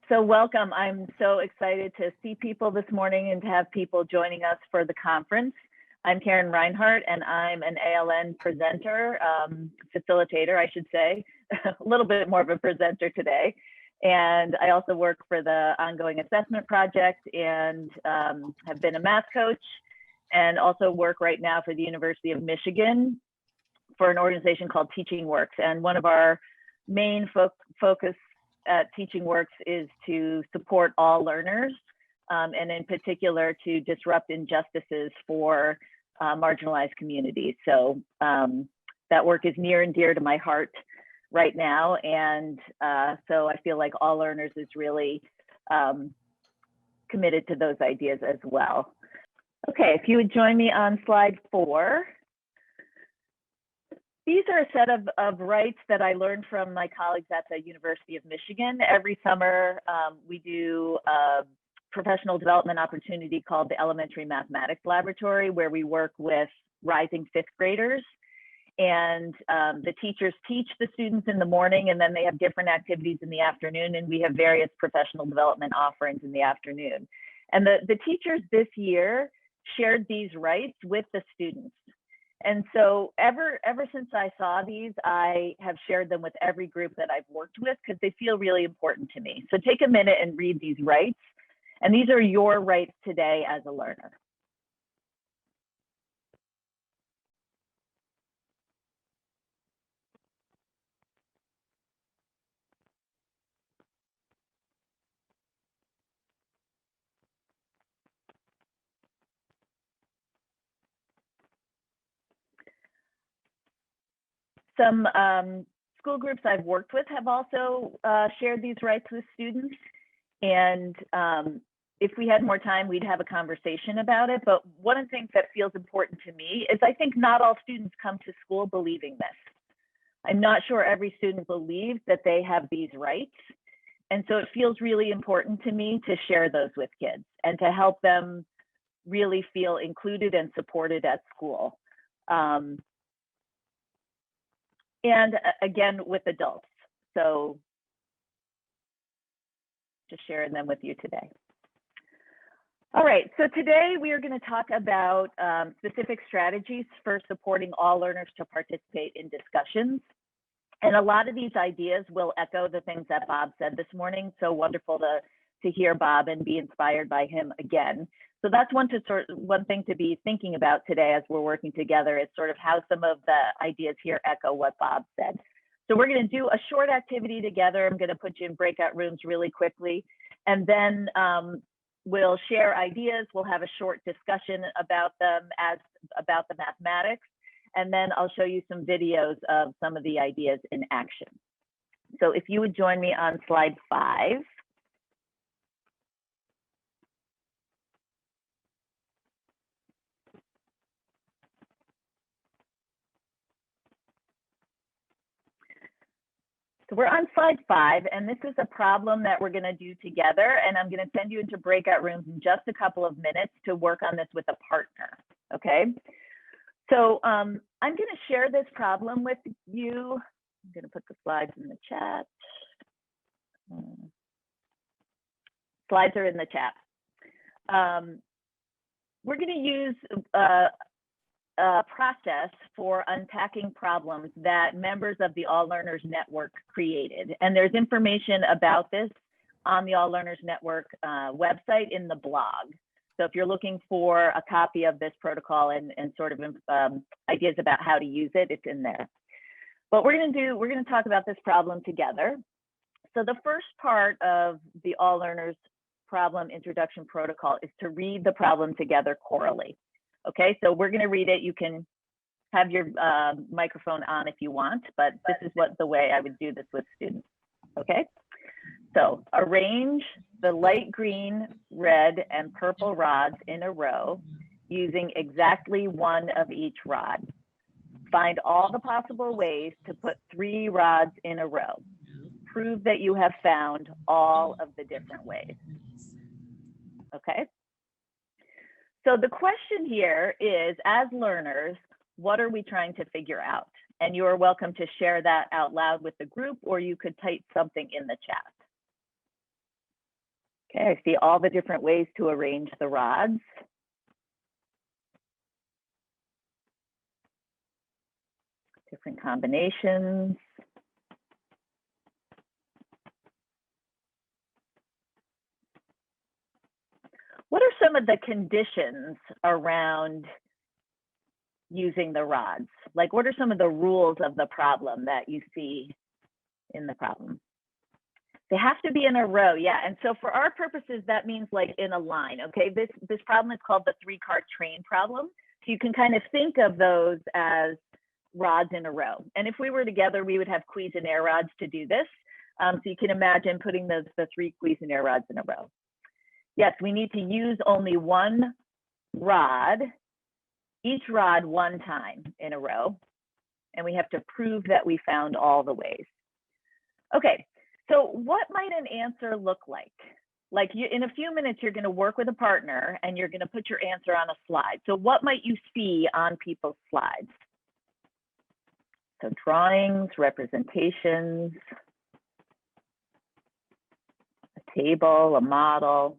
So welcome. I'm so excited to see people this morning and to have people joining us for the conference. I'm Karen Reinhardt, and I'm an ALN presenter, facilitator, I should say, a little bit more of a presenter today. And I also work for the ongoing assessment project and have been a math coach, and also work right now for the University of Michigan for an organization called Teaching Works. And one of our main focus at Teaching Works is to support all learners, and in particular to disrupt injustices for marginalized communities. So that work is near and dear to my heart right now. And so I feel like All Learners is really committed to those ideas as well. Okay, if you would join me on slide 4. These are a set of rights that I learned from my colleagues at the University of Michigan. Every summer, we do a professional development opportunity called the Elementary Mathematics Laboratory, where we work with rising 5th graders. And the teachers teach the students in the morning, and then they have different activities in the afternoon, and we have various professional development offerings in the afternoon. And the teachers this year shared these rights with the students. And so ever since I saw these, I have shared them with every group that I've worked with because they feel really important to me. So take a minute and read these rights. And these are your rights today as a learner. Some school groups I've worked with have also shared these rights with students. And if we had more time, we'd have a conversation about it. But one of the things that feels important to me is I think not all students come to school believing this. I'm not sure every student believes that they have these rights. And so it feels really important to me to share those with kids and to help them really feel included and supported at school. And again, with adults. So just sharing them with you today. All right, so today we are going to talk about specific strategies for supporting all learners to participate in discussions. And a lot of these ideas will echo the things that Bob said this morning. So wonderful to hear Bob and be inspired by him again. So that's one thing to be thinking about today as we're working together is sort of how some of the ideas here echo what Bob said. So we're going to do a short activity together. I'm going to put you in breakout rooms really quickly, and then we'll share ideas. We'll have a short discussion about them about the mathematics, and then I'll show you some videos of some of the ideas in action. So if you would join me on slide 5. So we're on slide 5, and this is a problem that we're going to do together, and I'm going to send you into breakout rooms in just a couple of minutes to work on this with a partner, okay? So I'm going to share this problem with you. I'm going to put the slides in the chat. Slides are in the chat. We're going to use a process for unpacking problems that members of the All Learners Network created. And there's information about this on the All Learners Network website in the blog. So if you're looking for a copy of this protocol and sort of ideas about how to use it, it's in there. But we're going to talk about this problem together. So the first part of the All Learners Problem Introduction Protocol is to read the problem together chorally. Okay, so we're going to read it. You can have your microphone on if you want, but this is the way I would do this with students. Okay, so arrange the light green, red, and purple rods in a row using exactly one of each rod. Find all the possible ways to put 3 rods in a row. Prove that you have found all of the different ways. Okay. So the question here is, as learners, what are we trying to figure out? And you are welcome to share that out loud with the group, or you could type something in the chat. Okay, I see all the different ways to arrange the rods. Different combinations. What are some of the conditions around using the rods? Like, what are some of the rules of the problem that you see in the problem? They have to be in a row, yeah. And so for our purposes, that means like in a line, okay? This problem is called the 3-car train problem. So you can kind of think of those as rods in a row. And if we were together, we would have Cuisenaire rods to do this. So you can imagine putting the 3 Cuisenaire rods in a row. Yes, we need to use only one rod, each rod one time in a row. And we have to prove that we found all the ways. Okay, so what might an answer look like? Like in a few minutes, you're gonna work with a partner and you're gonna put your answer on a slide. So what might you see on people's slides? So drawings, representations, a table, a model,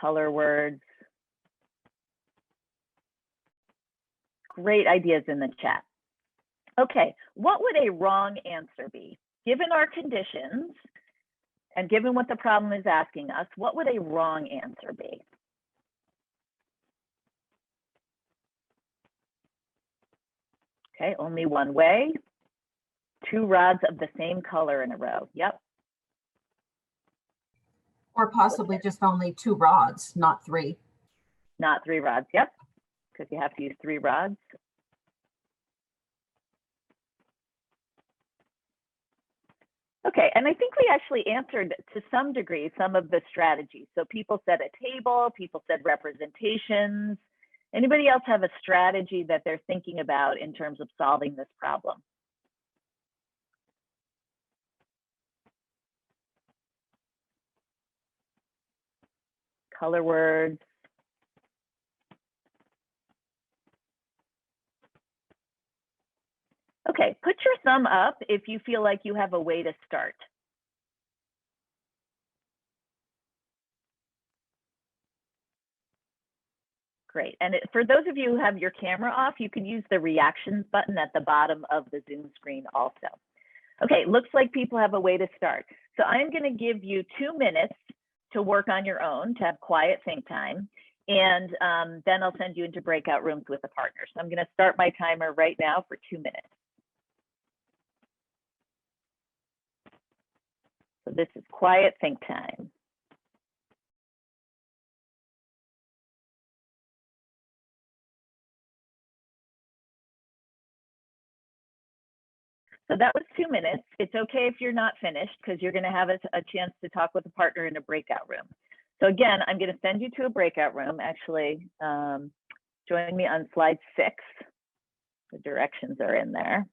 color words. Great ideas in the chat. Okay, what would a wrong answer be? Given our conditions and given what the problem is asking us, what would a wrong answer be? Okay, only one way. 2 rods of the same color in a row. Yep. Or possibly just only 2 rods, not 3. Not 3 rods, yep. Because you have to use 3 rods. Okay, and I think we actually answered to some degree some of the strategies. So people said a table, people said representations. Anybody else have a strategy that they're thinking about in terms of solving this problem? Color words. Okay, put your thumb up if you feel like you have a way to start. Great, and for those of you who have your camera off, you can use the reactions button at the bottom of the Zoom screen also. Okay, looks like people have a way to start. So I'm gonna give you 2 minutes to work on your own, to have quiet think time. And then I'll send you into breakout rooms with a partner. So I'm gonna start my timer right now for 2 minutes. So this is quiet think time. So that was 2 minutes. It's okay if you're not finished because you're going to have a chance to talk with a partner in a breakout room. So again, I'm going to send you to a breakout room. Actually, join me on slide 6. The directions are in there.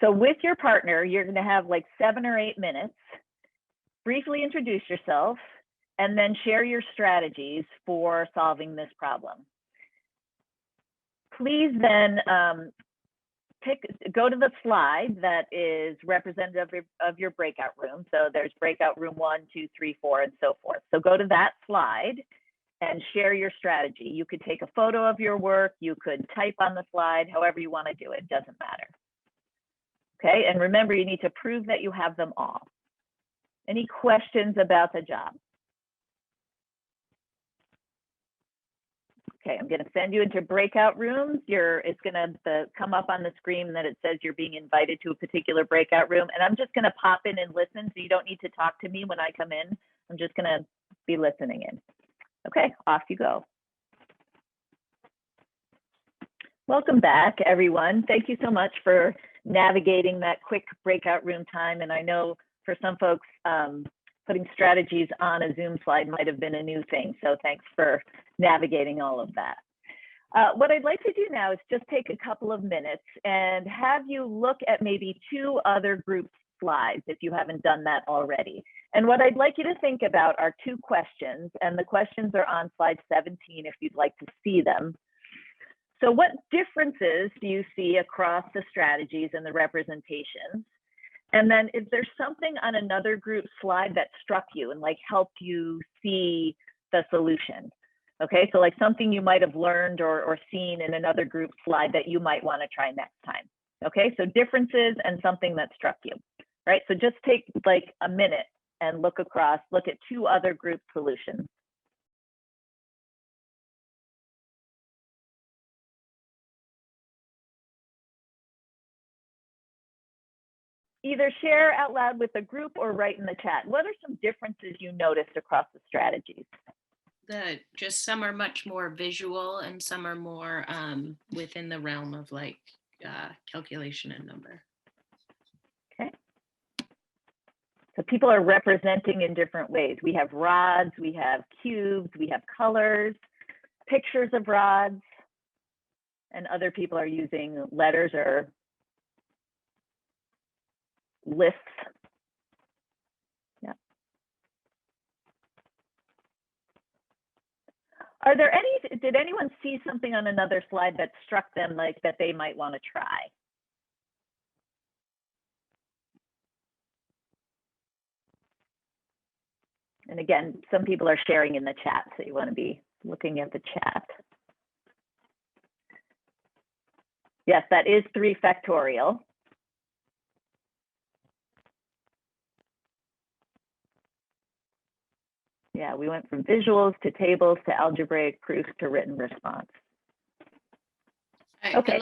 So with your partner, you're going to have like 7 or 8 minutes. Briefly introduce yourself and then share your strategies for solving this problem. Please then go to the slide that is representative of your breakout room. So there's breakout room 1, 2, 3, 4, and so forth. So go to that slide and share your strategy. You could take a photo of your work, you could type on the slide, however you want to do it, doesn't matter. Okay, and remember, you need to prove that you have them all. Any questions about the job? Okay, I'm going to send you into breakout rooms. It's going to come up on the screen that it says you're being invited to a particular breakout room. And I'm just going to pop in and listen, so you don't need to talk to me when I come in. I'm just going to be listening in. Okay, off you go. Welcome back, everyone. Thank you so much for navigating that quick breakout room time. And I know for some folks, putting strategies on a Zoom slide might have been a new thing. So thanks for navigating all of that. What I'd like to do now is just take a couple of minutes and have you look at maybe 2 other group slides if you haven't done that already. And what I'd like you to think about are two questions, and the questions are on slide 17 if you'd like to see them. So what differences do you see across the strategies and the representations? And then is there something on another group slide that struck you and like helped you see the solution? Okay, so like something you might have learned or seen in another group slide that you might want to try next time. Okay, so differences and something that struck you, right? So just take like a minute and look across, look at two other group solutions. Either share out loud with the group or write in the chat. What are some differences you noticed across the strategies? Just some are much more visual and some are more within the realm of like calculation and number. Okay. So people are representing in different ways. We have rods, we have cubes, we have colors, pictures of rods, and other people are using letters or lists. Yeah. Are there any, did anyone see something on another slide that struck them like that they might want to try? And again, some people are sharing in the chat, so you want to be looking at the chat. Yes, that is 3 factorial. Yeah, we went from visuals to tables to algebraic proofs to written response. Okay,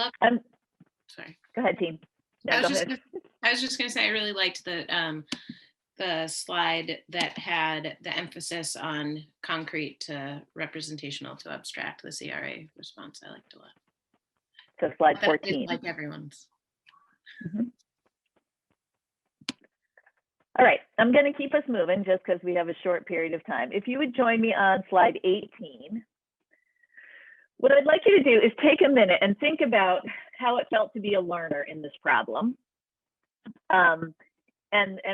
sorry. Go ahead, team. No, I was just going to say, I really liked the slide that had the emphasis on concrete to representational to abstract, the CRA response. I liked a lot. So slide 14. Like everyone's. Mm-hmm. All right, I'm going to keep us moving just because we have a short period of time. If you would join me on slide 18, what I'd like you to do is take a minute and think about how it felt to be a learner in this problem. And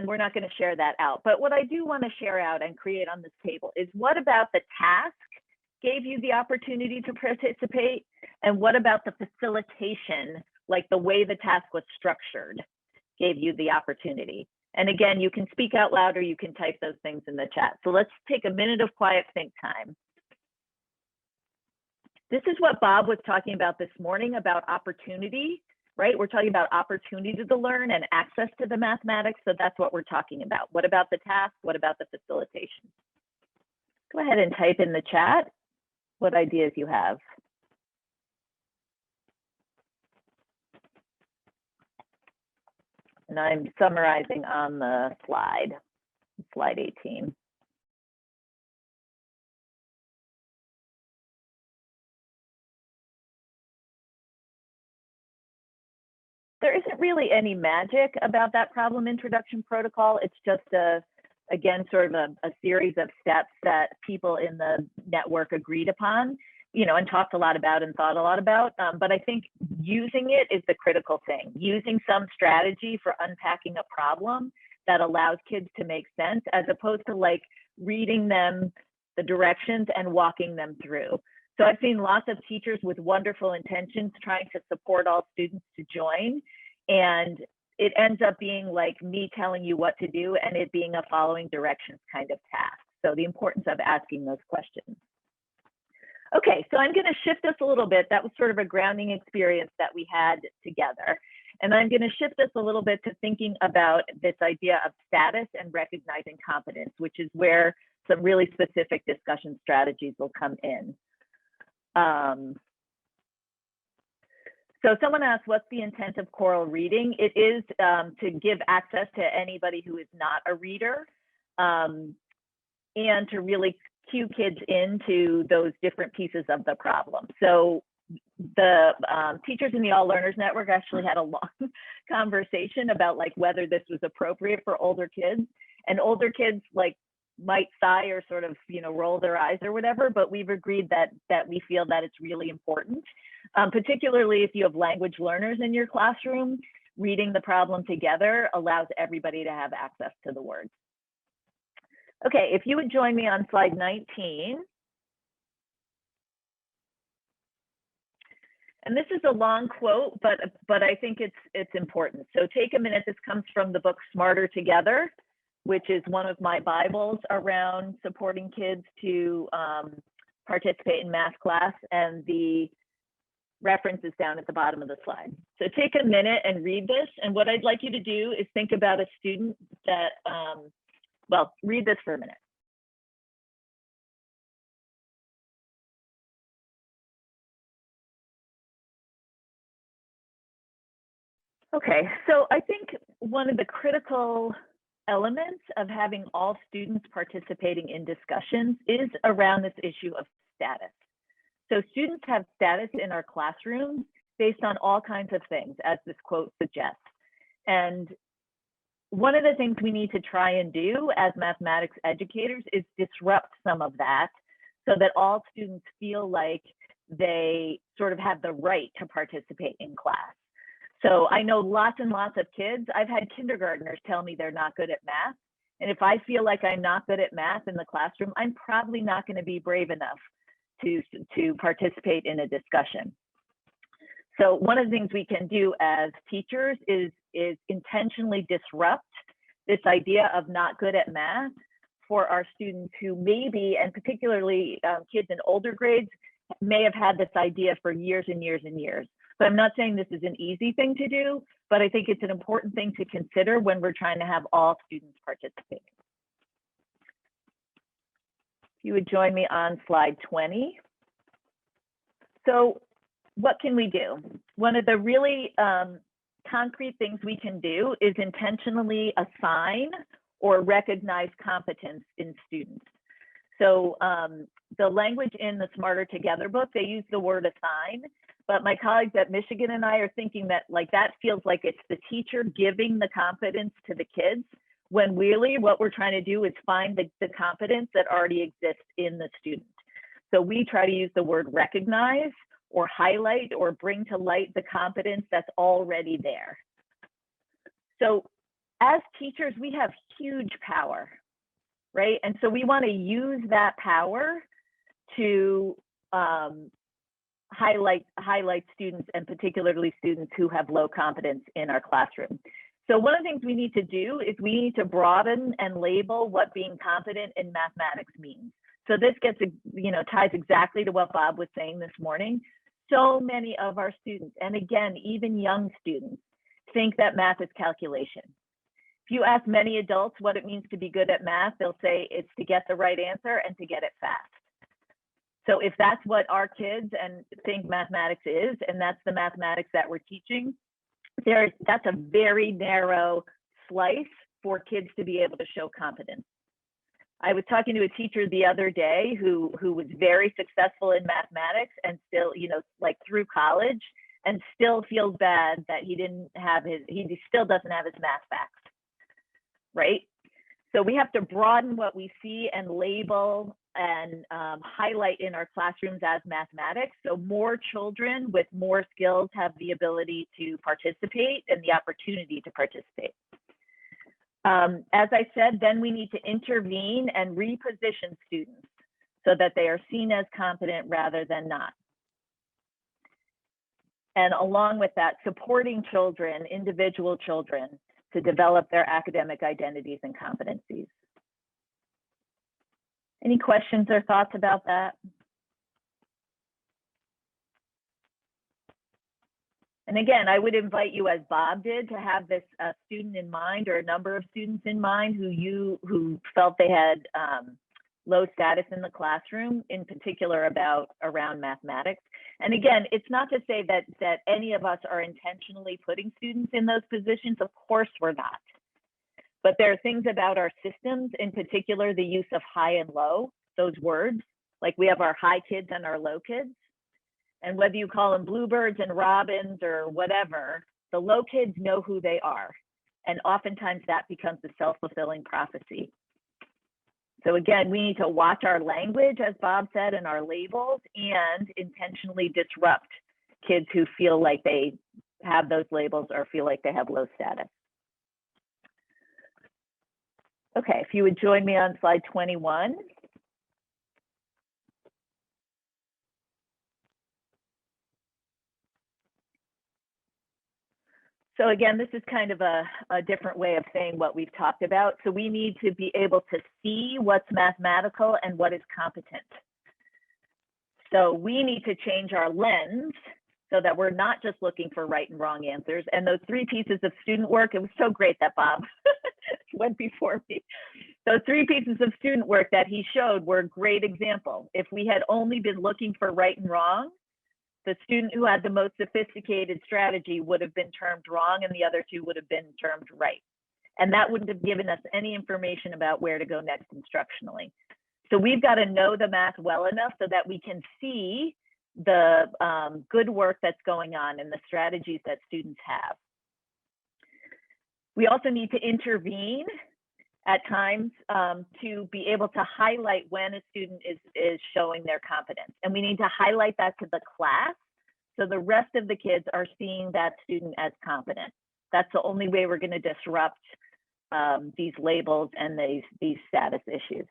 we're not going to share that out. But what I do want to share out and create on this table is what about the task gave you the opportunity to participate? And what about the facilitation, like the way the task was structured, gave you the opportunity? And again, you can speak out loud or you can type those things in the chat. So let's take a minute of quiet think time. This is what Bob was talking about this morning about opportunity, right? We're talking about opportunity to learn and access to the mathematics. So that's what we're talking about. What about the task? What about the facilitation? Go ahead and type in the chat what ideas you have. And I'm summarizing on the slide 18. There isn't really any magic about that problem introduction protocol. It's just again, sort of a series of steps that people in the network agreed upon, and talked a lot about and thought a lot about. But I think using it is the critical thing. Using some strategy for unpacking a problem that allows kids to make sense, as opposed to like reading them the directions and walking them through. So I've seen lots of teachers with wonderful intentions trying to support all students to join, and it ends up being like me telling you what to do and it being a following directions kind of task. So the importance of asking those questions. Okay, so I'm going to shift us a little bit. That was sort of a grounding experience that we had together. And I'm going to shift us a little bit to thinking about this idea of status and recognizing competence, which is where some really specific discussion strategies will come in. So someone asked, what's the intent of choral reading? It is to give access to anybody who is not a reader, and to really cue kids into those different pieces of the problem. So the teachers in the All Learners Network actually had a long conversation about like whether this was appropriate for older kids, and older kids like might sigh or sort of roll their eyes or whatever, but we've agreed that we feel that it's really important, particularly if you have language learners in your classroom. Reading the problem together allows everybody to have access to the words. Okay, if you would join me on slide 19. And this is a long quote, but I think it's important. So take a minute. This comes from the book Smarter Together, which is one of my Bibles around supporting kids to participate in math class, and the reference is down at the bottom of the slide. So take a minute and read this. And what I'd like you to do is think about a student that, well, read this for a minute. Okay, so I think one of the critical elements of having all students participating in discussions is around this issue of status. So students have status in our classrooms based on all kinds of things, as this quote suggests. And one of the things we need to try and do as mathematics educators is disrupt some of that so that all students feel like they sort of have the right to participate in class. So I know lots and lots of kids. I've had kindergartners tell me they're not good at math. And if I feel like I'm not good at math in the classroom, I'm probably not going to be brave enough to participate in a discussion. So one of the things we can do as teachers is intentionally disrupt this idea of not good at math for our students who maybe, and particularly kids in older grades, may have had this idea for years and years and years. So I'm not saying this is an easy thing to do, but I think it's an important thing to consider when we're trying to have all students participating. If you would join me on slide 20. So what can we do? One of the really concrete things we can do is intentionally assign or recognize competence in students. So the language in the Smarter Together book, they use the word assign, but my colleagues at Michigan and I are thinking that that feels like it's the teacher giving the competence to the kids, when really what we're trying to do is find the competence that already exists in the student. So we try to use the word recognize or highlight or bring to light the competence that's already there. So as teachers, we have huge power, right? And so we want to use that power to highlight students, and particularly students who have low competence in our classroom. So one of the things we need to do is we need to broaden and label what being competent in mathematics means. So this gets, ties exactly to what Bob was saying this morning. So many of our students, and again, even young students, think that math is calculation. If you ask many adults what it means to be good at math, they'll say it's to get the right answer and to get it fast. So if that's what our kids think mathematics is, and that's the mathematics that we're teaching, that's a very narrow slice for kids to be able to show competence. I was talking to a teacher the other day who was very successful in mathematics and still, through college, and still feels bad that he still doesn't have his math facts, right? So we have to broaden what we see and label and highlight in our classrooms as mathematics. So more children with more skills have the ability to participate and the opportunity to participate. As I said, then we need to intervene and reposition students so that they are seen as competent rather than not. And along with that, supporting children, individual children, to develop their academic identities and competencies. Any questions or thoughts about that? And again, I would invite you, as Bob did, to have this student in mind, or a number of students in mind who felt they had low status in the classroom, in particular around mathematics. And again, it's not to say that any of us are intentionally putting students in those positions. Of course we're not. But there are things about our systems, in particular the use of high and low, those words, like we have our high kids and our low kids. And whether you call them bluebirds and robins or whatever, the low kids know who they are. And oftentimes that becomes a self-fulfilling prophecy. So again, we need to watch our language, as Bob said, and our labels, and intentionally disrupt kids who feel like they have those labels or feel like they have low status. Okay, if you would join me on slide 21. So again, this is kind of a different way of saying what we've talked about. So we need to be able to see what's mathematical and what is competent. So we need to change our lens so that we're not just looking for right and wrong answers. And those 3 pieces of student work, it was so great that Bob went before me. Those 3 pieces of student work that he showed were a great example. If we had only been looking for right and wrong, the student who had the most sophisticated strategy would have been termed wrong and the other 2 would have been termed right. And that wouldn't have given us any information about where to go next instructionally. So we've got to know the math well enough so that we can see the good work that's going on and the strategies that students have. We also need to intervene at times to be able to highlight when a student is showing their competence. And we need to highlight that to the class so the rest of the kids are seeing that student as competent. That's the only way we're going to disrupt these labels and these status issues.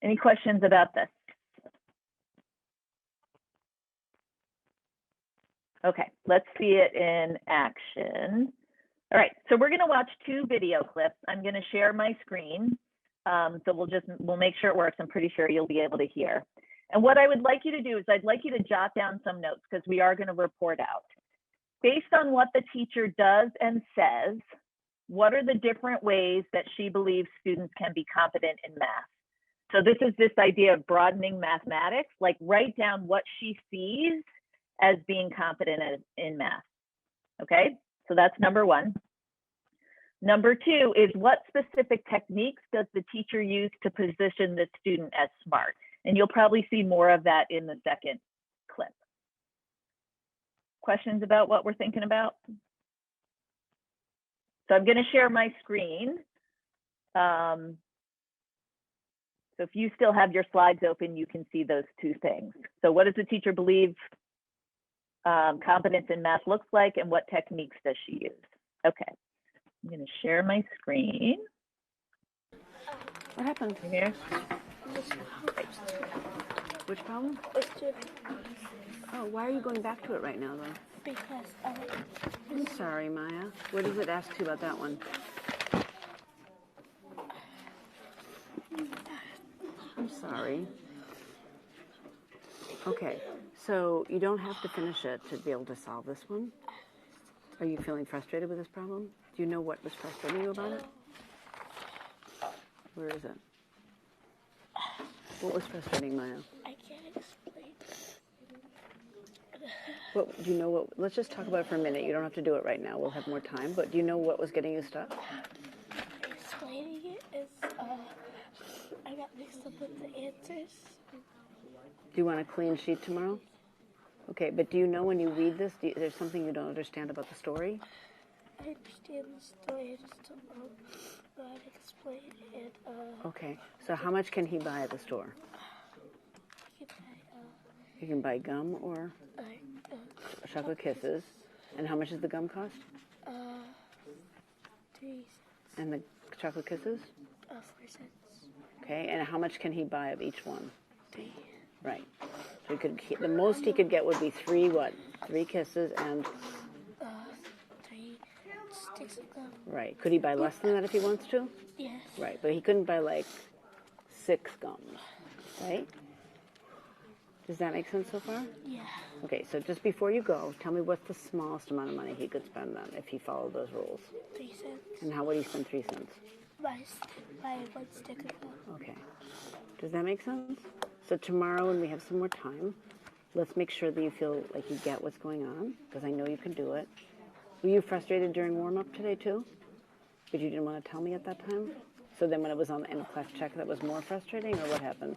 Any questions about this? Okay, let's see it in action. All right, so we're going to watch 2 video clips. I'm going to share my screen. So we'll make sure it works. I'm pretty sure you'll be able to hear. And what I would like you to do is I'd like you to jot down some notes because we are going to report out. Based on what the teacher does and says, what are the different ways that she believes students can be competent in math? So this is this idea of broadening mathematics, like write down what she sees as being competent in math, okay? So that's number 1. Number 2 is what specific techniques does the teacher use to position the student as smart? And you'll probably see more of that in the second clip. Questions about what we're thinking about? So I'm going to share my screen. So if you still have your slides open, you can see those 2 things. So what does the teacher believe competence in math looks like, and what techniques does she use? Okay, I'm going to share my screen. What happened? Here. Which problem? Oh, why are you going back to it right now, though? Because I'm sorry, Maya. What does it ask you about that one? I'm sorry. Okay, so you don't have to finish it to be able to solve this one. Are you feeling frustrated with this problem? Do you know what was frustrating you about it? Where is it? What was frustrating, Maya? I can't explain. What do you know? What? Let's just talk about it for a minute. You don't have to do it right now. We'll have more time. But do you know what was getting you stuck? Explaining it is, I got mixed up with the answers. Do you want a clean sheet tomorrow? Okay, but do you know when you read this, there's something you don't understand about the story? I understand the story, I just don't know how to explain it. Okay, so how much can he buy at the store? You can buy gum or chocolate kisses. And how much does the gum cost? 3 cents. And the chocolate kisses? 4 cents. Okay, and how much can he buy of each one? 3. Right. So the most he could get would be 3 what? 3 kisses and 3 sticks of gum. right. Could he buy less than that if he wants to? Yes. Right, but he couldn't buy like 6 gums, right? Does that make sense so far? Yeah. Okay, so just before you go, tell me what's the smallest amount of money he could spend then if he followed those rules? 3 cents. And how would he spend 3 cents? Buy 1 stick of gum. Okay. Does that make sense? So tomorrow when we have some more time, let's make sure that you feel like you get what's going on, because I know you can do it. Were you frustrated during warm-up today too? But you didn't want to tell me at that time? So then when it was on the end of class check, that was more frustrating, or what happened?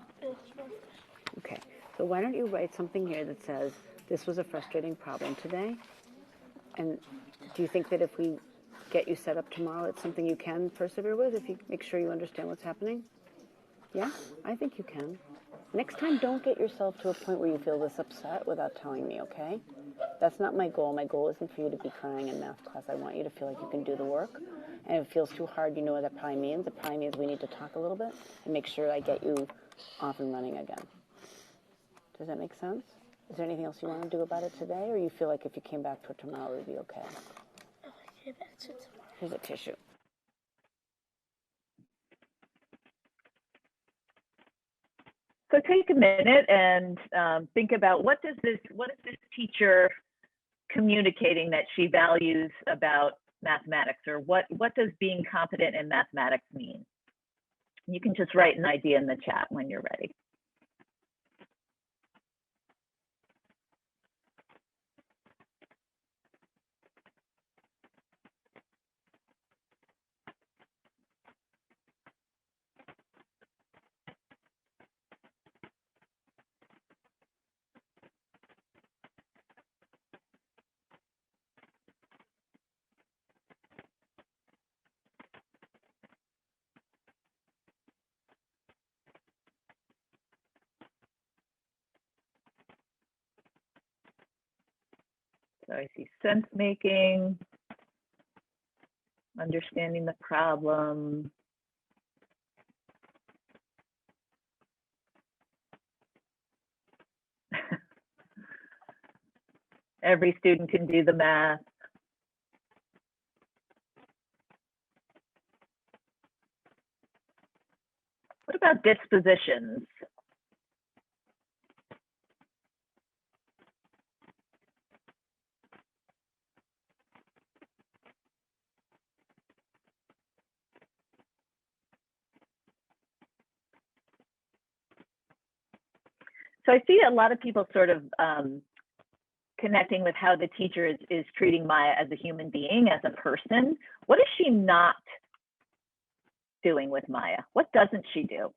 Okay. So why don't you write something here that says, this was a frustrating problem today? And do you think that if we get you set up tomorrow, it's something you can persevere with if you make sure you understand what's happening? Yeah, I think you can. Next time, don't get yourself to a point where you feel this upset without telling me, okay? That's not my goal. My goal isn't for you to be crying in math class. I want you to feel like you can do the work. and if it feels too hard, you know what that probably means. It probably means we need to talk a little bit and make sure I get you off and running again. Does that make sense? Is there anything else you want to do about it today, or you feel like if you came back to it tomorrow, it would be okay? Okay, that's it tomorrow. Here's a tissue. So take a minute and think about what is this teacher communicating that she values about mathematics, or what does being competent in mathematics mean? You can just write an idea in the chat when you're ready. So I see sense making, understanding the problem, every student can do the math. What about dispositions? So I see a lot of people sort of connecting with how the teacher is treating Miah as a human being, as a person. What is she not doing with Miah? What doesn't she do?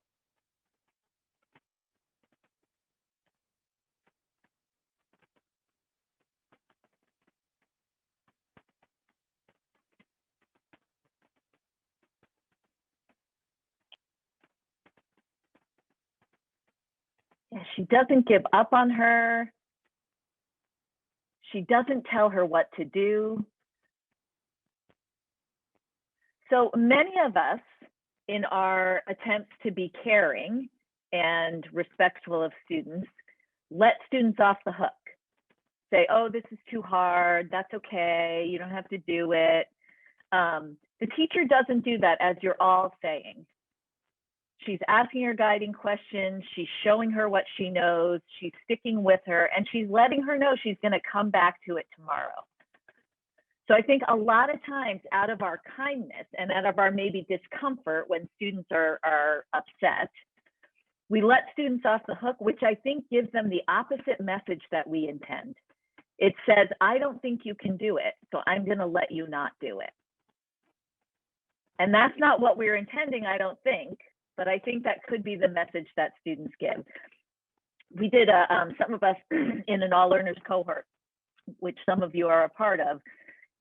Yeah, she doesn't give up on her. She doesn't tell her what to do. So many of us, in our attempts to be caring and respectful of students, let students off the hook. Say, oh, this is too hard. That's okay. You don't have to do it. The teacher doesn't do that, as you're all saying. She's asking her guiding questions. She's showing her what she knows. She's sticking with her, and she's letting her know she's going to come back to it tomorrow. So I think a lot of times, out of our kindness and out of our maybe discomfort when students are upset, we let students off the hook, which I think gives them the opposite message that we intend. It says, I don't think you can do it, so I'm going to let you not do it. And that's not what we're intending, I don't think, but I think that could be the message that students give. We did, some of us in an all learners cohort, which some of you are a part of,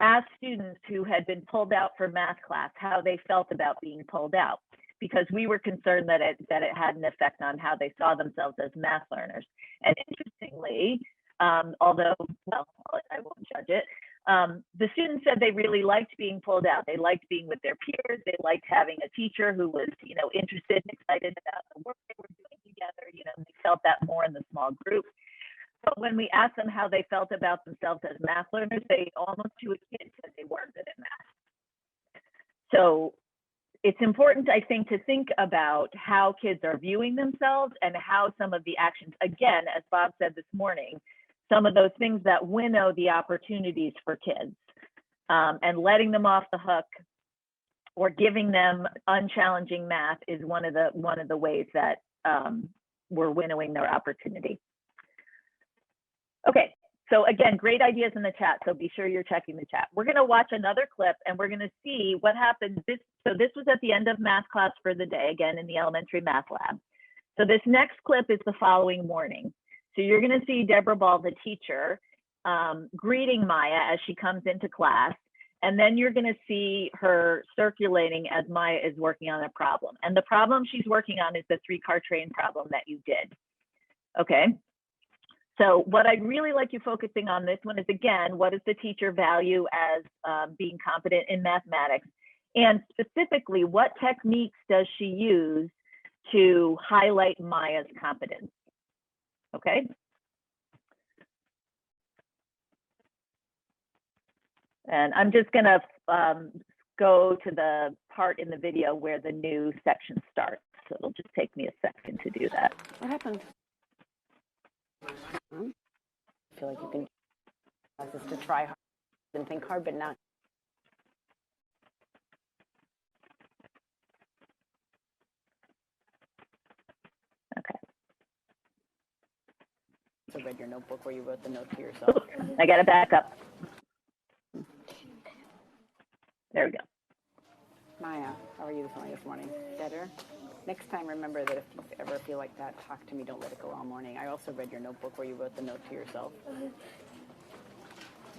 asked students who had been pulled out for math class how they felt about being pulled out, because we were concerned that it had an effect on how they saw themselves as math learners. And interestingly, although, well, I won't judge it, the students said they really liked being pulled out. They liked being with their peers. They liked having a teacher who was, interested and excited about the work they were doing together. They felt that more in the small group. But when we asked them how they felt about themselves as math learners, they almost to a kid said they weren't good at math. So it's important, I think, to think about how kids are viewing themselves and how some of the actions, again, as Bob said this morning, some of those things that winnow the opportunities for kids, and letting them off the hook or giving them unchallenging math is one of the ways that we're winnowing their opportunity. Okay, so again, great ideas in the chat, so be sure you're checking the chat. We're gonna watch another clip and we're gonna see what happened. So this was at the end of math class for the day, again, in the elementary math lab. So this next clip is the following morning. So you're gonna see Deborah Ball, the teacher, greeting Miah as she comes into class. And then you're gonna see her circulating as Miah is working on a problem. And the problem she's working on is the 3-car train problem that you did, okay? So what I'd really like you focusing on this one is, again, what does the teacher value as being competent in mathematics? And specifically, what techniques does she use to highlight Miah's competence? Okay. And I'm just going to go to the part in the video where the new section starts. So it'll just take me a second to do that. What happened? I feel like you can just to try hard and think hard, but not. Okay. So read your notebook where you wrote the note to yourself. Oops, I got to back up. There we go. Miah, how are you this morning? Better? Next time, remember that if you ever feel like that, talk to me. Don't let it go all morning. I also read your notebook where you wrote the note to yourself.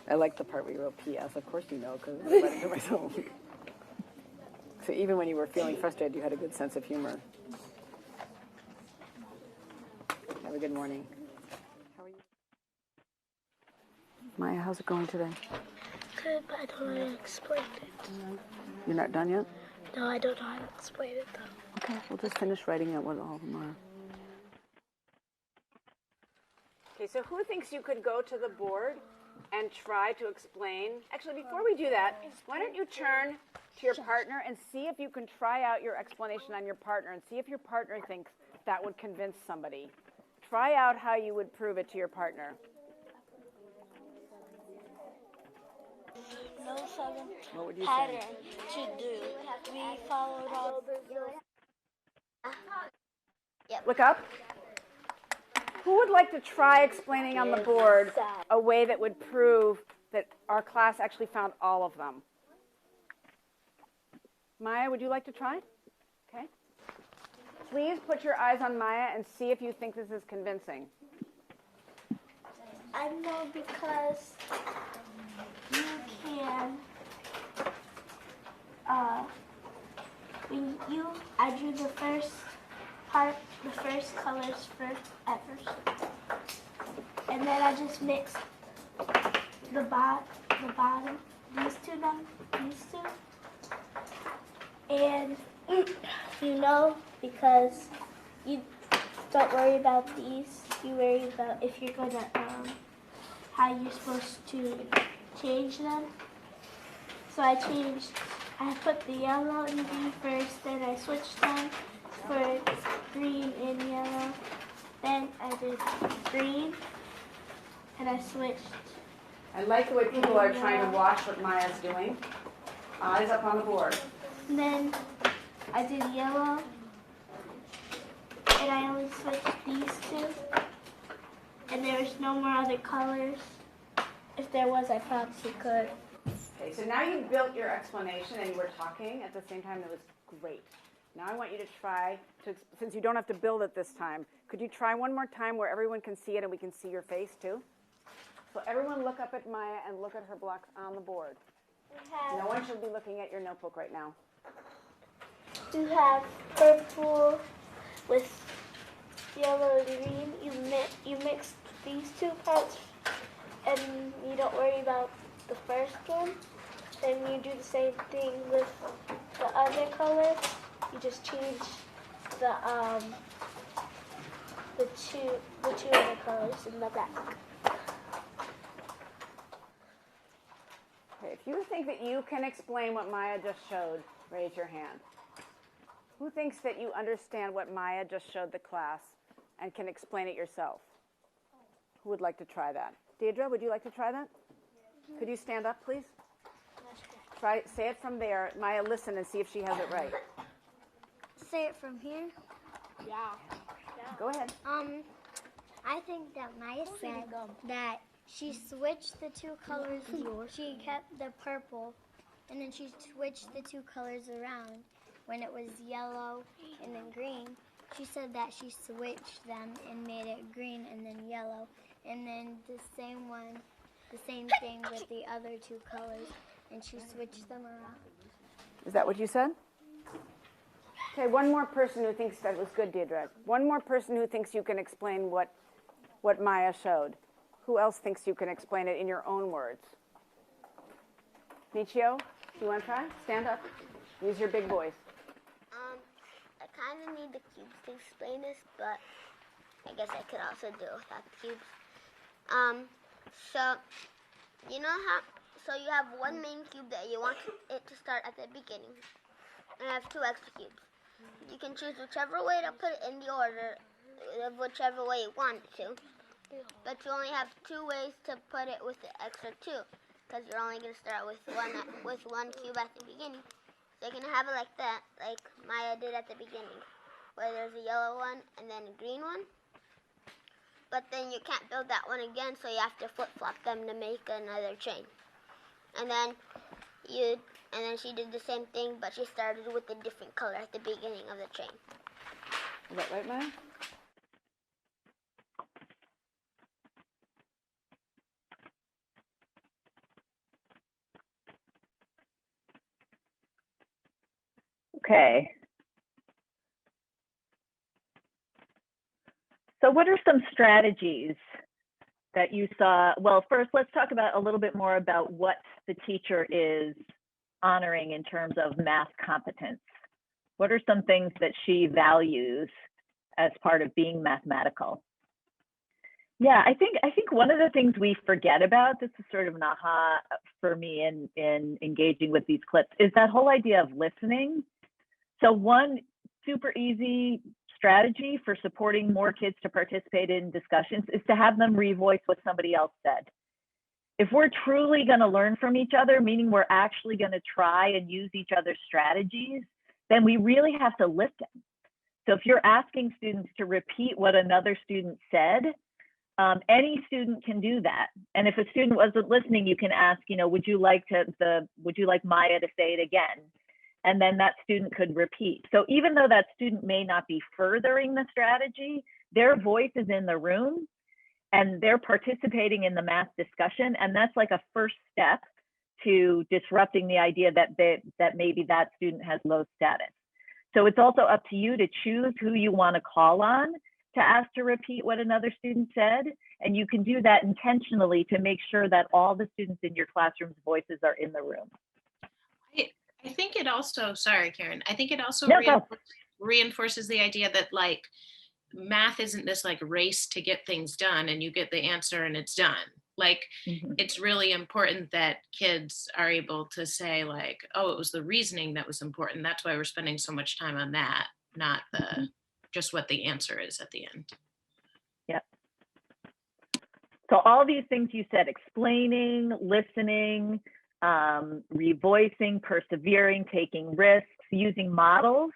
I like the part where you wrote P.S. Of course you know, because I read it to myself. So even when you were feeling frustrated, you had a good sense of humor. Have a good morning. How are you? Miah, how's it going today? Good, but I don't know how to explain it. You're not done yet? No, I don't know how to explain it though. Okay, we'll just finish writing out what all of them are. Okay, so who thinks you could go to the board and try to explain? Actually, before we do that, why don't you turn to your partner and see if you can try out your explanation on your partner and see if your partner thinks that would convince somebody. Try out how you would prove it to your partner. No seven What would you pattern say? to do. We followed all the. Look up. Who would like to try explaining on the board a way that would prove that our class actually found all of them? Miah, would you like to try? Okay. Please put your eyes on Miah and see if you think this is convincing. I know because you can. I drew the first part, the first colors at first, and then I just mixed the bottom, these two, and you know, because you don't worry about these, you worry about if you're gonna how you're supposed to change them. So I put the yellow and green first, then I switched them for green and yellow. Then I did green, and I switched. I like the way people are trying to watch what Miah's doing. Eyes up on the board. And then I did yellow, and I only switched these two. And there was no more other colors. If there was, I probably could. Okay, so now you built your explanation and you were talking at the same time. It was great. Now I want you to try to, since you don't have to build it this time, could you try one more time where everyone can see it and we can see your face too? So everyone look up at Miah and look at her blocks on the board. No one should be looking at your notebook right now. You have purple with yellow and green. You mix these two parts, and you don't worry about the first one. Then you do the same thing with the other colors. You just change the two other colors in the back. Okay, if you think that you can explain what Miah just showed, raise your hand. Who thinks that you understand what Miah just showed the class and can explain it yourself? Who would like to try that? Deirdre, would you like to try that? Could you stand up, please? Try, say it from there. Miah, listen and see if she has it right. Say it from here? Yeah. Go ahead. I think that Miah said that she switched the two colors. She kept the purple, and then she switched the two colors around when it was yellow and then green. She said that she switched them and made it green and then yellow, and then the same thing with the other two colors, and she switched them around. Is that what you said? Okay, one more person who thinks that was good, Deirdre. One more person who thinks you can explain what Miah showed. Who else thinks you can explain it in your own words? Michio, do you want to try? Stand up. Use your big voice. I kind of need the cubes to explain this, but I guess I could also do it without the cubes. So, you know how, so you have one main cube that you want it to start at the beginning, and have 2 extra cubes. You can choose whichever way to put it in the order of whichever way you want it to, but you only have 2 ways to put it with the extra 2, because you're only going to start with one cube at the beginning. So you're going to have it like that, like Miah did at the beginning, where there's a yellow one and then a green one. But then you can't build that one again, so you have to flip-flop them to make another chain. And then she did the same thing, but she started with a different color at the beginning of the chain. Is that right, Miah? Okay. So what are some strategies that you saw? Well, first, let's talk about a little bit more about what the teacher is honoring in terms of math competence. What are some things that she values as part of being mathematical? Yeah, I think one of the things we forget about, this is sort of an aha for me in engaging with these clips, is that whole idea of listening. So one super easy strategy for supporting more kids to participate in discussions is to have them revoice what somebody else said. If we're truly going to learn from each other, meaning we're actually going to try and use each other's strategies, then we really have to listen. So if you're asking students to repeat what another student said, any student can do that. And if a student wasn't listening, you can ask, would you like Miah to say it again? And then that student could repeat. So even though that student may not be furthering the strategy, their voice is in the room and they're participating in the math discussion. And that's like a first step to disrupting the idea that maybe that student has low status. So it's also up to you to choose who you want to call on to ask to repeat what another student said. And you can do that intentionally to make sure that all the students in your classroom's voices are in the room. I think it also, sorry, Karen, I think it also reinforces the idea that like math isn't this like race to get things done and you get the answer and it's done. Like it's really important that kids are able to say like, oh, it was the reasoning that was important. That's why we're spending so much time on that, not just what the answer is at the end. Yep. So all these things you said, explaining, listening, revoicing, persevering, taking risks, using models.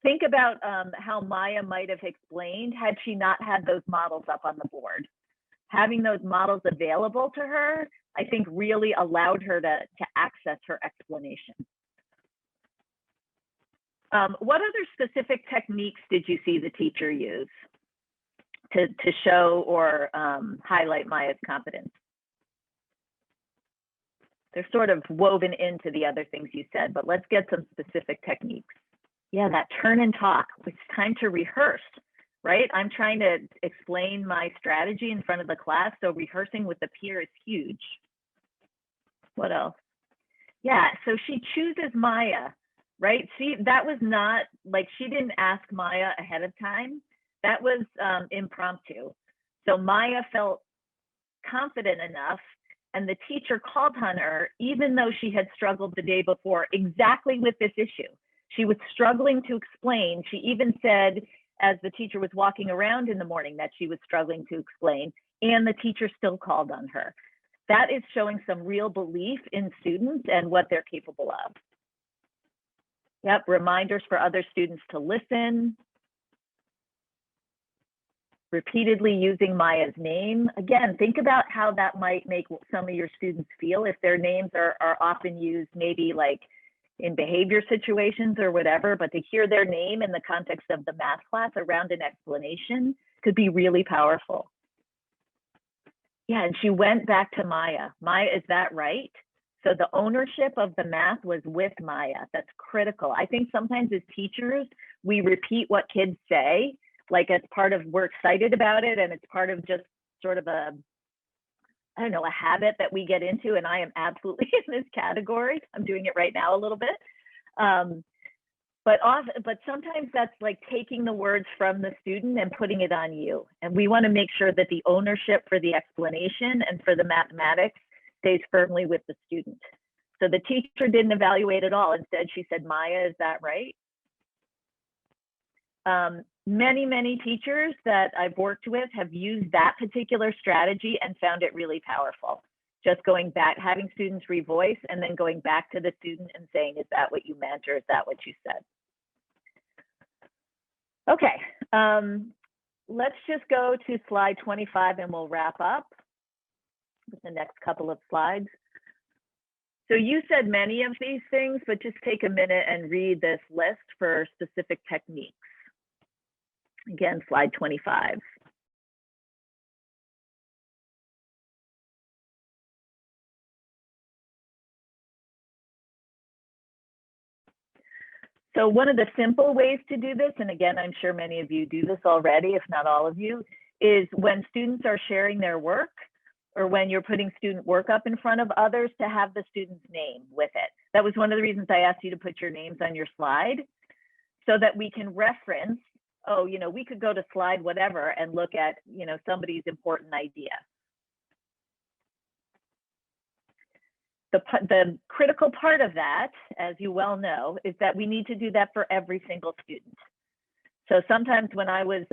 Think about how Miah might have explained had she not had those models up on the board. Having those models available to her, I think really allowed her to access her explanation. What other specific techniques did you see the teacher use to show or highlight Miah's competence? They're sort of woven into the other things you said, but let's get some specific techniques. Yeah, that turn and talk. It's time to rehearse, right? I'm trying to explain my strategy in front of the class, so rehearsing with the peer is huge. What else? Yeah, so she chooses Miah, right? See, that was not, like she didn't ask Miah ahead of time. That was impromptu. So Miah felt confident enough and the teacher called on her, even though she had struggled the day before exactly with this issue. She was struggling to explain. She even said, as the teacher was walking around in the morning, that she was struggling to explain, and the teacher still called on her. That is showing some real belief in students and what they're capable of. Yep, reminders for other students to listen. Repeatedly using Miah's name. Again, think about how that might make some of your students feel if their names are often used maybe like in behavior situations or whatever, but to hear their name in the context of the math class around an explanation could be really powerful. Yeah, and she went back to Miah. Miah, is that right? So the ownership of the math was with Miah. That's critical. I think sometimes as teachers, we repeat what kids say, like it's part of, we're excited about it and it's part of just sort of a, I don't know, a habit that we get into, and I am absolutely in this category. I'm doing it right now a little bit. But sometimes that's like taking the words from the student and putting it on you. And we want to make sure that the ownership for the explanation and for the mathematics stays firmly with the student. So the teacher didn't evaluate at all. Instead, she said, Miah, is that right? Many teachers that I've worked with have used that particular strategy and found it really powerful. Just going back, having students revoice and then going back to the student and saying, is that what you meant or is that what you said? Okay, let's just go to slide 25 and we'll wrap up with the next couple of slides. So you said many of these things, but just take a minute and read this list for specific techniques. Again, slide 25. So one of the simple ways to do this, and again, I'm sure many of you do this already, if not all of you, is when students are sharing their work or when you're putting student work up in front of others, to have the student's name with it. That was one of the reasons I asked you to put your names on your slide so that we can reference, oh, you know, we could go to slide whatever and look at, you know, somebody's important idea. The critical part of that, as you well know, is that we need to do that for every single student. So sometimes when I was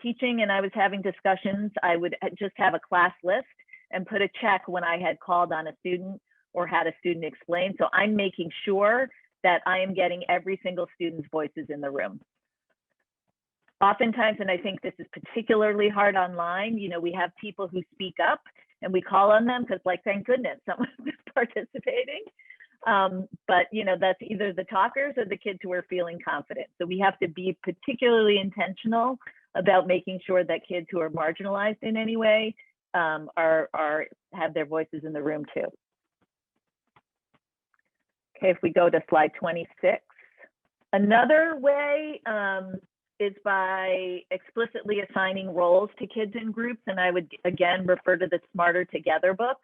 teaching and I was having discussions, I would just have a class list and put a check when I had called on a student or had a student explain. So I'm making sure that I am getting every single student's voices in the room. Oftentimes, and I think this is particularly hard online, you know, we have people who speak up and we call on them because, like, thank goodness someone is participating. But, you know, that's either the talkers or the kids who are feeling confident. So we have to be particularly intentional about making sure that kids who are marginalized in any way have their voices in the room too. Okay, if we go to slide 26. Another way is by explicitly assigning roles to kids in groups. And I would, again, refer to the Smarter Together book.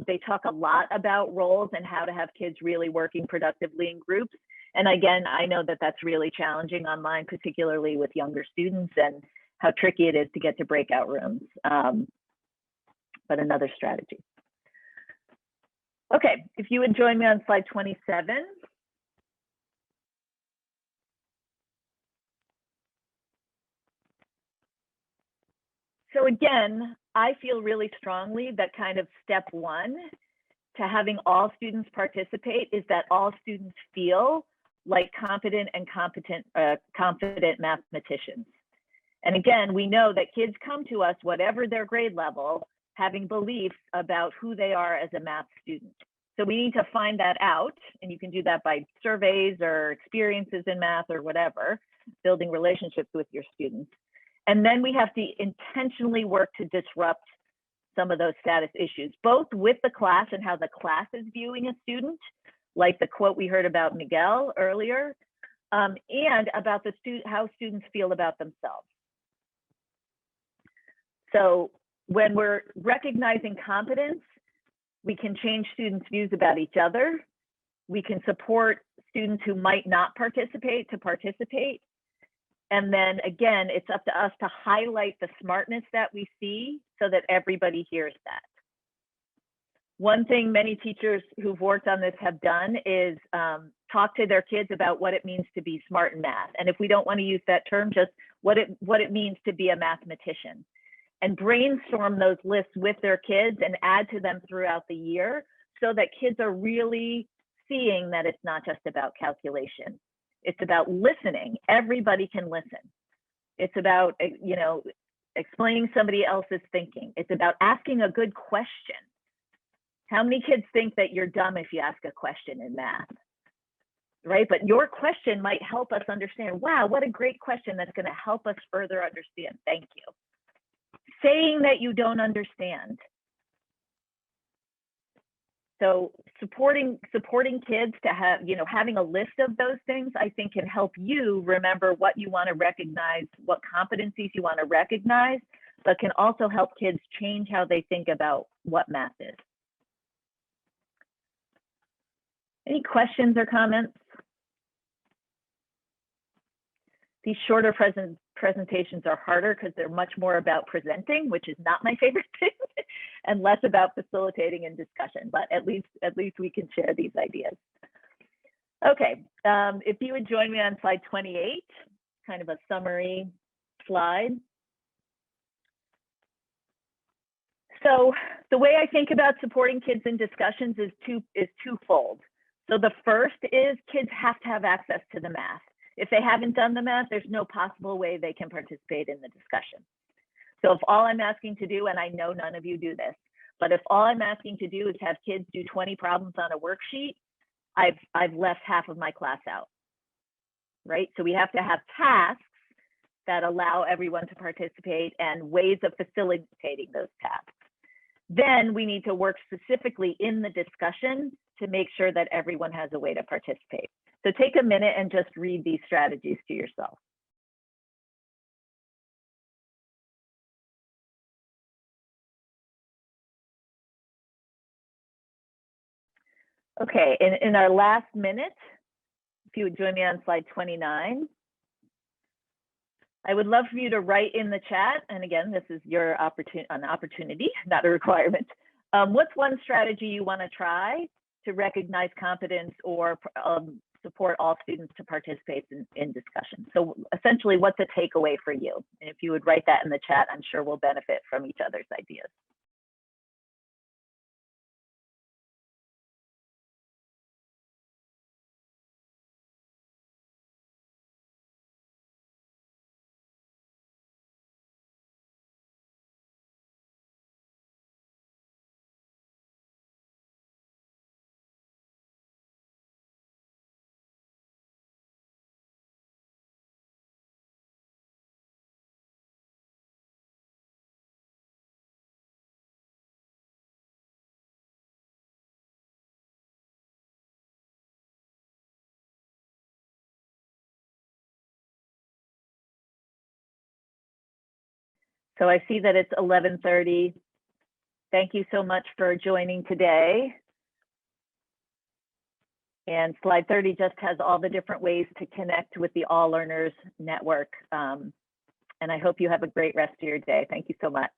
They talk a lot about roles and how to have kids really working productively in groups. And again, I know that that's really challenging online, particularly with younger students, and how tricky it is to get to breakout rooms. But another strategy. Okay, if you would join me on slide 27. So again, I feel really strongly that kind of step one to having all students participate is that all students feel like competent and confident mathematicians. And again, we know that kids come to us, whatever their grade level, having beliefs about who they are as a math student. So we need to find that out, and you can do that by surveys or experiences in math or whatever, building relationships with your students. And then we have to intentionally work to disrupt some of those status issues, both with the class and how the class is viewing a student, like the quote we heard about Miguel earlier, and about how students feel about themselves. So when we're recognizing competence, we can change students' views about each other. We can support students who might not participate to participate. And then again, it's up to us to highlight the smartness that we see so that everybody hears that. One thing many teachers who've worked on this have done is talk to their kids about what it means to be smart in math. And if we don't want to use that term, just what it means to be a mathematician. And brainstorm those lists with their kids and add to them throughout the year so that kids are really seeing that it's not just about calculation. It's about listening. Everybody can listen. It's about, you know, explaining somebody else's thinking. It's about asking a good question. How many kids think that you're dumb if you ask a question in math? Right? But your question might help us understand, wow, what a great question that's going to help us further understand. Thank you. Saying that you don't understand. So supporting kids to have, you know, having a list of those things, I think can help you remember what you want to recognize, what competencies you want to recognize, but can also help kids change how they think about what math is. Any questions or comments? These shorter presentations are harder because they're much more about presenting, which is not my favorite thing, and less about facilitating and discussion, but at least we can share these ideas. Okay, if you would join me on slide 28, kind of a summary slide. So the way I think about supporting kids in discussions is twofold. So the first is kids have to have access to the math. If they haven't done the math, there's no possible way they can participate in the discussion. So if all I'm asking to do, and I know none of you do this, but if all I'm asking to do is have kids do 20 problems on a worksheet, I've left half of my class out, right? So we have to have tasks that allow everyone to participate and ways of facilitating those tasks. Then we need to work specifically in the discussion to make sure that everyone has a way to participate. So take a minute and just read these strategies to yourself. Okay, in our last minute, if you would join me on slide 29, I would love for you to write in the chat, and again, this is your opportunity, not a requirement. What's one strategy you want to try to recognize competence or support all students to participate in discussion? So essentially, what's a takeaway for you? And if you would write that in the chat, I'm sure we'll benefit from each other's ideas. So I see that it's 11:30. Thank you so much for joining today. And slide 30 just has all the different ways to connect with the All Learners Network. And I hope you have a great rest of your day. Thank you so much.